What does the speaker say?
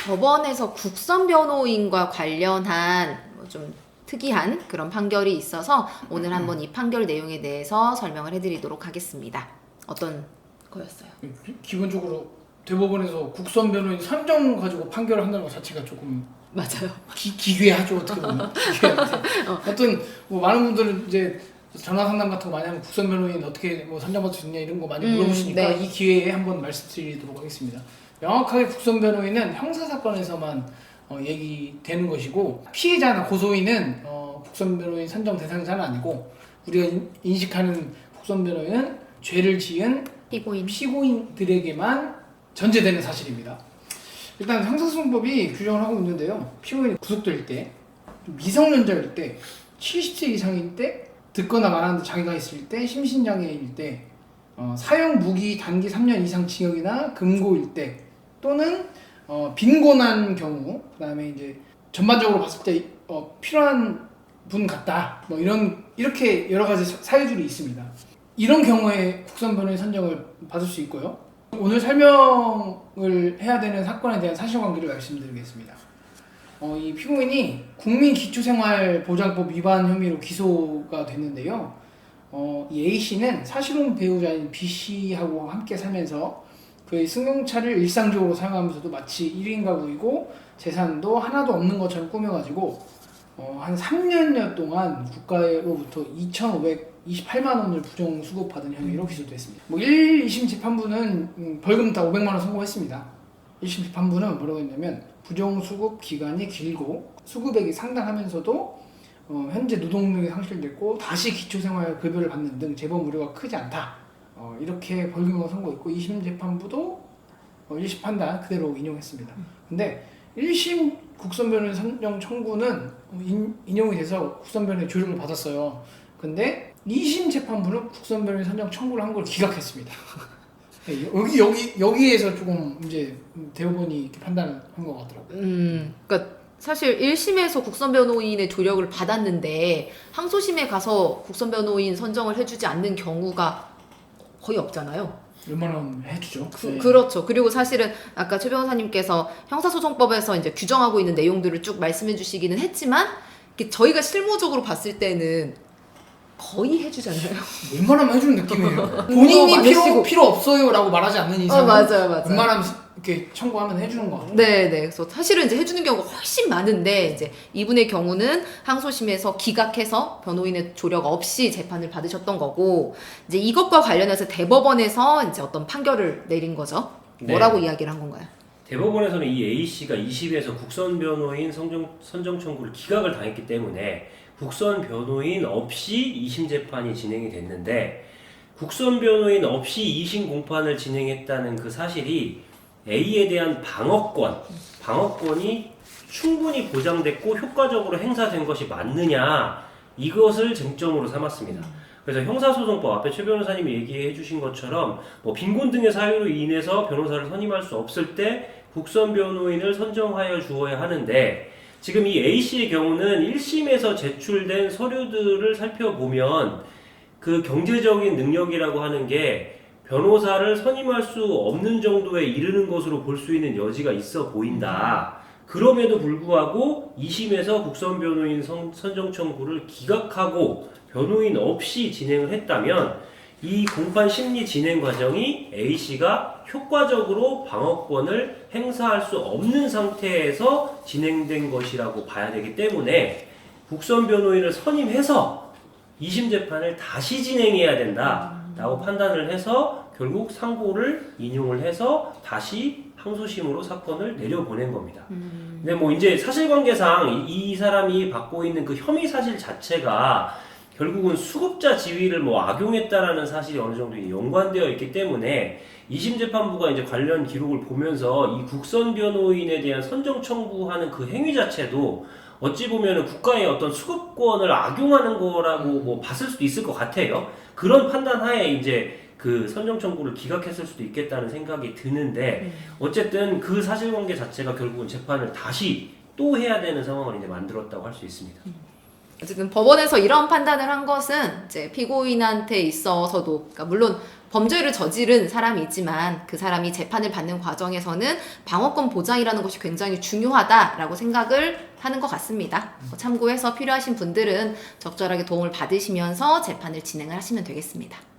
법원에서 국선 변호인과 관련한 좀 특이한 그런 판결이 있어서 오늘 한번 이 판결 내용에 대해서 설명을 해드리도록 하겠습니다. 어떤 거였어요? 기본적으로 대법원에서 국선 변호인 선정 가지고 판결을 한다는 것 자체가 조금 맞아요. 기괴하죠. 어떻게 보면 기괴하죠. 어떤 뭐 많은 분들은 이제 전화 상담 같은 거 많이 하면 국선 변호인 어떻게 뭐 선정받을 수 있냐 이런 거 많이 물어보시니까 네. 이 기회에 한번 말씀드리도록 하겠습니다. 명확하게 국선 변호인은 형사 사건에서만 얘기되는 것이고 피해자나 고소인은 국선 변호인 선정 대상자는 아니고 우리가 인식하는 국선 변호인은 죄를 지은 피고인들에게만 전제되는 사실입니다. 일단 형사소송법이 규정을 하고 있는데요. 피고인이 구속될 때, 미성년자일 때, 70세 이상일 때, 듣거나 말하는 데 장애가 있을 때, 심신장애일 때, 사형 무기 단기 3년 이상 징역이나 금고일 때, 또는 빈곤한 경우, 그다음에 이제 전반적으로 봤을 때 필요한 분 같다, 뭐 이렇게 여러 가지 사유들이 있습니다. 이런 경우에 국선 변호인 선정을 받을 수 있고요. 오늘 설명을 해야 되는 사건에 대한 사실관계를 말씀드리겠습니다. 이 피고인이 국민기초생활보장법 위반 혐의로 기소가 됐는데요. 이 A씨는 사실혼 배우자인 B씨하고 함께 살면서 그의 승용차를 일상적으로 사용하면서도 마치 1인 가구이고 재산도 하나도 없는 것처럼 꾸며가지고 한 3년여 동안 국가로부터 2,528만 원을 부정 수급받은 혐의로 기소됐습니다. 1, 2심 재판부는 벌금 다 500만 원 선고했습니다. 1심 재판부는 뭐라고 했냐면 부정 수급 기간이 길고 수급액이 상당하면서도 현재 노동력이 상실됐고 다시 기초생활급여를 받는 등 재범 우려가 크지 않다. 이렇게 벌금을 선고했고 2심 재판부도 1심 판단 그대로 인용했습니다. 근데 1심 국선변호인 선정 청구는 인용이 돼서 국선변호인 조력을 받았어요. 근데 2심 재판부는 국선변호인 선정 청구를 한 걸 기각했습니다. 여기에서 조금 이제 대법원이 이렇게 판단을 한 것 같더라고요. 그러니까 사실 1심에서 국선 변호인의 조력을 받았는데 항소심에 가서 국선 변호인 선정을 해주지 않는 경우가 거의 없잖아요. 웬만하면 해주죠. 네. 그렇죠. 그리고 사실은 아까 최 변호사님께서 형사소송법에서 이제 규정하고 있는 내용들을 쭉 말씀해 주시기는 했지만 저희가 실무적으로 봤을 때는 거의 해주잖아요. 웬만하면 해주는 느낌이에요. 본인이 필요 없어요라고 말하지 않는 이상은 맞아요. 웬만하면 이렇게 청구하면 해주는 것 같아요. 네. 그래서 사실은 이제 해주는 경우가 훨씬 많은데 이제 이분의 경우는 항소심에서 기각해서 변호인의 조력 없이 재판을 받으셨던 거고 이제 이것과 관련해서 대법원에서 이제 어떤 판결을 내린 거죠. 뭐라고 이야기를 한 건가요? 대법원에서는 이 A씨가 2심에서 국선 변호인 선정 청구를 기각을 당했기 때문에 국선 변호인 없이 2심 재판이 진행이 됐는데 국선 변호인 없이 2심 공판을 진행했다는 그 사실이 A에 대한 방어권이 충분히 보장됐고 효과적으로 행사된 것이 맞느냐 이것을 쟁점으로 삼았습니다. 그래서 형사소송법 앞에 최 변호사님이 얘기해 주신 것처럼 빈곤 등의 사유로 인해서 변호사를 선임할 수 없을 때 국선 변호인을 선정하여 주어야 하는데 지금 이 A씨의 경우는 1심에서 제출된 서류들을 살펴보면 그 경제적인 능력이라고 하는 게 변호사를 선임할 수 없는 정도에 이르는 것으로 볼 수 있는 여지가 있어 보인다. 그럼에도 불구하고 2심에서 국선 변호인 선정 청구를 기각하고 변호인 없이 진행을 했다면 이 공판 심리 진행 과정이 A씨가 효과적으로 방어권을 행사할 수 없는 상태에서 진행된 것이라고 봐야 되기 때문에 국선 변호인을 선임해서 2심 재판을 다시 진행해야 된다라고 판단을 해서 결국 상고를 인용을 해서 다시 항소심으로 사건을 내려보낸 겁니다. 근데 이제 사실관계상 이 사람이 받고 있는 그 혐의 사실 자체가 결국은 수급자 지위를 악용했다라는 사실이 어느 정도 연관되어 있기 때문에 2심 재판부가 이제 관련 기록을 보면서 이 국선 변호인에 대한 선정 청구하는 그 행위 자체도 어찌 보면 국가의 어떤 수급권을 악용하는 거라고 봤을 수도 있을 것 같아요. 그런 판단 하에 이제 그 선정 청구를 기각했을 수도 있겠다는 생각이 드는데 어쨌든 그 사실관계 자체가 결국은 재판을 다시 또 해야 되는 상황을 이제 만들었다고 할 수 있습니다. 어쨌든 법원에서 이런 판단을 한 것은 이제 피고인한테 있어서도, 그러니까 물론 범죄를 저지른 사람이 있지만 그 사람이 재판을 받는 과정에서는 방어권 보장이라는 것이 굉장히 중요하다라고 생각을 하는 것 같습니다. 참고해서 필요하신 분들은 적절하게 도움을 받으시면서 재판을 진행을 하시면 되겠습니다.